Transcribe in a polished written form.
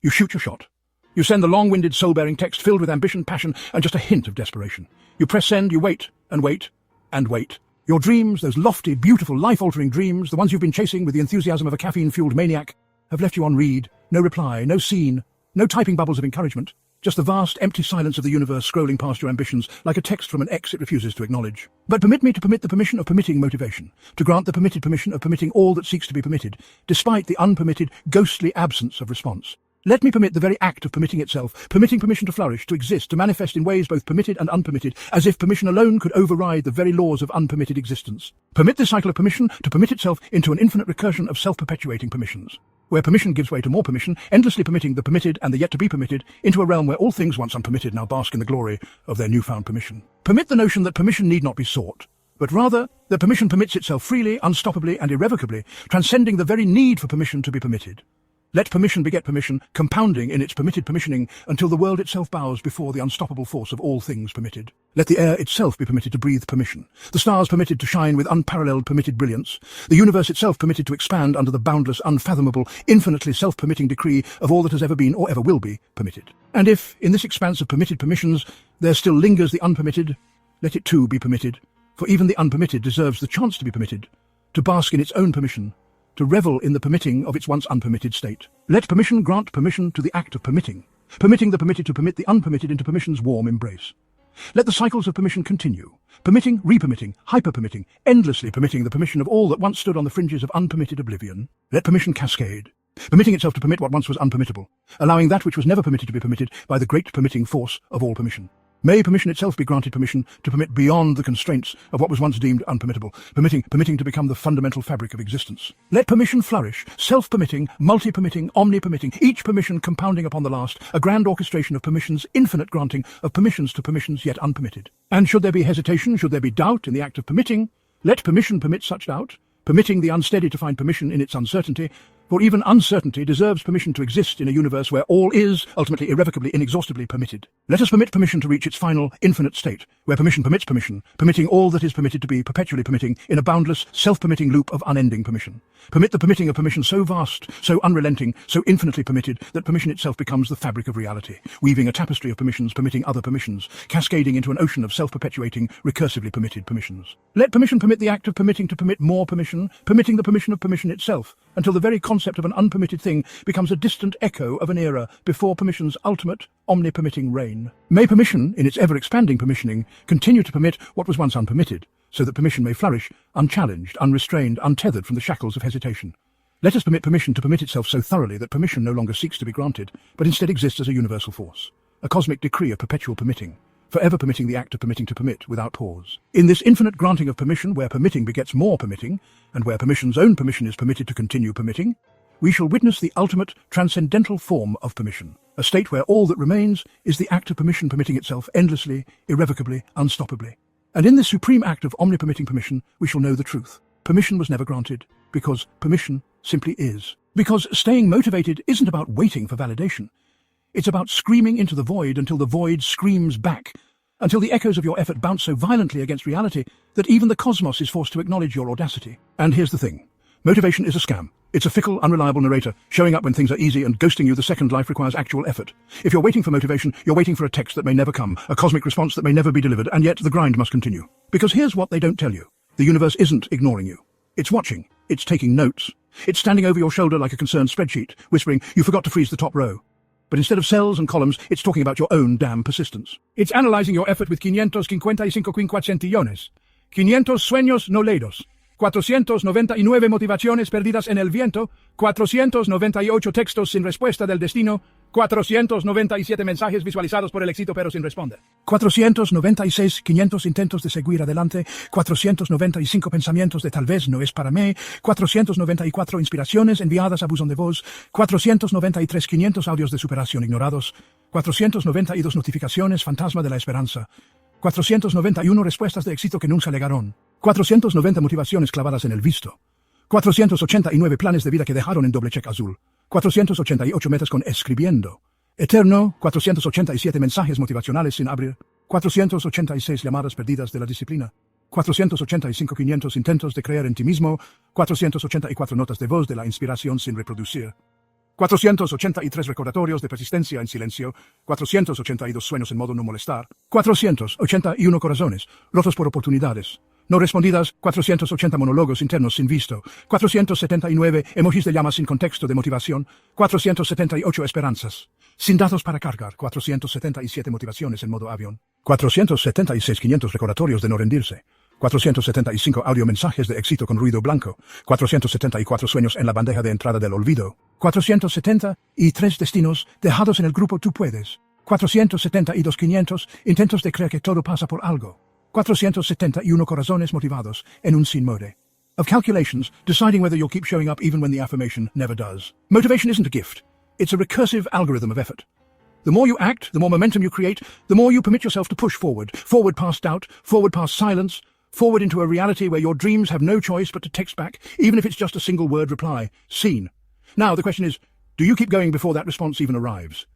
You shoot your shot. You send the long-winded, soul-bearing text filled with ambition, passion, and just a hint of desperation. You press send, you wait, and wait, and wait. Your dreams, those lofty, beautiful, life-altering dreams, the ones you've been chasing with the enthusiasm of a caffeine-fueled maniac, have left you on read. No reply, no scene, no typing bubbles of encouragement. Just the vast, empty silence of the universe scrolling past your ambitions, like a text from an ex it refuses to acknowledge. But permit me to permit the permission of permitting motivation, to grant the permitted permission of permitting all that seeks to be permitted, despite the unpermitted, ghostly absence of response. Let me permit the very act of permitting itself, permitting permission to flourish, to exist, to manifest in ways both permitted and unpermitted, as if permission alone could override the very laws of unpermitted existence. Permit this cycle of permission to permit itself into an infinite recursion of self-perpetuating permissions, where permission gives way to more permission, endlessly permitting the permitted and the yet-to-be permitted into a realm where all things once unpermitted now bask in the glory of their newfound permission. Permit the notion that permission need not be sought, but rather that permission permits itself freely, unstoppably, and irrevocably, transcending the very need for permission to be permitted. Let permission beget permission, compounding in its permitted permissioning until the world itself bows before the unstoppable force of all things permitted. Let the air itself be permitted to breathe permission, the stars permitted to shine with unparalleled permitted brilliance, the universe itself permitted to expand under the boundless, unfathomable, infinitely self-permitting decree of all that has ever been or ever will be permitted. And if, in this expanse of permitted permissions, there still lingers the unpermitted, let it too be permitted, for even the unpermitted deserves the chance to be permitted, to bask in its own permission, to revel in the permitting of its once unpermitted state. Let permission grant permission to the act of permitting, permitting the permitted to permit the unpermitted into permission's warm embrace. Let the cycles of permission continue, permitting, re-permitting, hyper-permitting, endlessly permitting the permission of all that once stood on the fringes of unpermitted oblivion. Let permission cascade, permitting itself to permit what once was unpermittable, allowing that which was never permitted to be permitted by the great permitting force of all permission. May permission itself be granted permission to permit beyond the constraints of what was once deemed unpermittable, permitting to become the fundamental fabric of existence. Let permission flourish, self-permitting, multi-permitting, omni-permitting, each permission compounding upon the last, a grand orchestration of permissions, infinite granting of permissions to permissions yet unpermitted. And should there be hesitation, should there be doubt in the act of permitting, let permission permit such doubt, permitting the unsteady to find permission in its uncertainty, for even uncertainty deserves permission to exist in a universe where all is, ultimately, irrevocably, inexhaustibly permitted. Let us permit permission to reach its final, infinite state, where permission permits permission, permitting all that is permitted to be perpetually permitting in a boundless, self-permitting loop of unending permission. Permit the permitting of permission so vast, so unrelenting, so infinitely permitted, that permission itself becomes the fabric of reality, weaving a tapestry of permissions permitting other permissions, cascading into an ocean of self-perpetuating, recursively permitted permissions. Let permission permit the act of permitting to permit more permission, permitting the permission of permission itself, until the very concept of an unpermitted thing becomes a distant echo of an era before permission's ultimate, omni-permitting reign. May permission, in its ever-expanding permissioning, continue to permit what was once unpermitted, so that permission may flourish, unchallenged, unrestrained, untethered from the shackles of hesitation. Let us permit permission to permit itself so thoroughly that permission no longer seeks to be granted, but instead exists as a universal force, a cosmic decree of perpetual permitting, forever permitting the act of permitting to permit without pause. In this infinite granting of permission, where permitting begets more permitting, and where permission's own permission is permitted to continue permitting, we shall witness the ultimate, transcendental form of permission, a state where all that remains is the act of permission permitting itself endlessly, irrevocably, unstoppably. And in this supreme act of omni-permitting permission, we shall know the truth. Permission was never granted, because permission simply is. Because staying motivated isn't about waiting for validation. It's about screaming into the void until the void screams back, until the echoes of your effort bounce so violently against reality that even the cosmos is forced to acknowledge your audacity. And here's the thing. Motivation is a scam. It's a fickle, unreliable narrator, showing up when things are easy and ghosting you the second life requires actual effort. If you're waiting for motivation, you're waiting for a text that may never come, a cosmic response that may never be delivered, and yet the grind must continue. Because here's what they don't tell you. The universe isn't ignoring you. It's watching. It's taking notes. It's standing over your shoulder like a concerned spreadsheet, whispering, you forgot to freeze the top row. But instead of cells and columns, it's talking about your own damn persistence. It's analyzing your effort with 555,000,000,000. 500 sueños no leídos. 499 motivaciones perdidas en el viento, 498 textos sin respuesta del destino, 497 mensajes visualizados por el éxito pero sin responder. 496, 500 intentos de seguir adelante, 495 pensamientos de tal vez no es para mí, 494 inspiraciones enviadas a buzón de voz, 493, 500 audios de superación ignorados, 492 notificaciones fantasma de la esperanza, 491 respuestas de éxito que nunca llegaron, 490 motivaciones clavadas en el visto, 489 planes de vida que dejaron en doble check azul, 488 metas con escribiendo, eterno, 487 mensajes motivacionales sin abrir, 486 llamadas perdidas de la disciplina, 485 500 intentos de creer en ti mismo, 484 notas de voz de la inspiración sin reproducir, 483 recordatorios de persistencia en silencio, 482 sueños en modo no molestar, 481 corazones, rotos por oportunidades, no respondidas, 480 monólogos internos sin visto, 479 emojis de llamas sin contexto de motivación, 478 esperanzas, sin datos para cargar, 477 motivaciones en modo avión, 476 500 recordatorios de no rendirse, 475 audiomensajes de éxito con ruido blanco, 474 sueños en la bandeja de entrada del olvido, 473 destinos dejados en el grupo Tú Puedes, 472 500 intentos de creer que todo pasa por algo, 471 corazones motivados en un sin mode. Of calculations, deciding whether you'll keep showing up even when the affirmation never does. Motivation isn't a gift. It's a recursive algorithm of effort. The more you act, the more momentum you create, the more you permit yourself to push forward, forward past doubt, forward past silence, forward into a reality where your dreams have no choice but to text back, even if it's just a single word reply, seen. Now the question is, do you keep going before that response even arrives?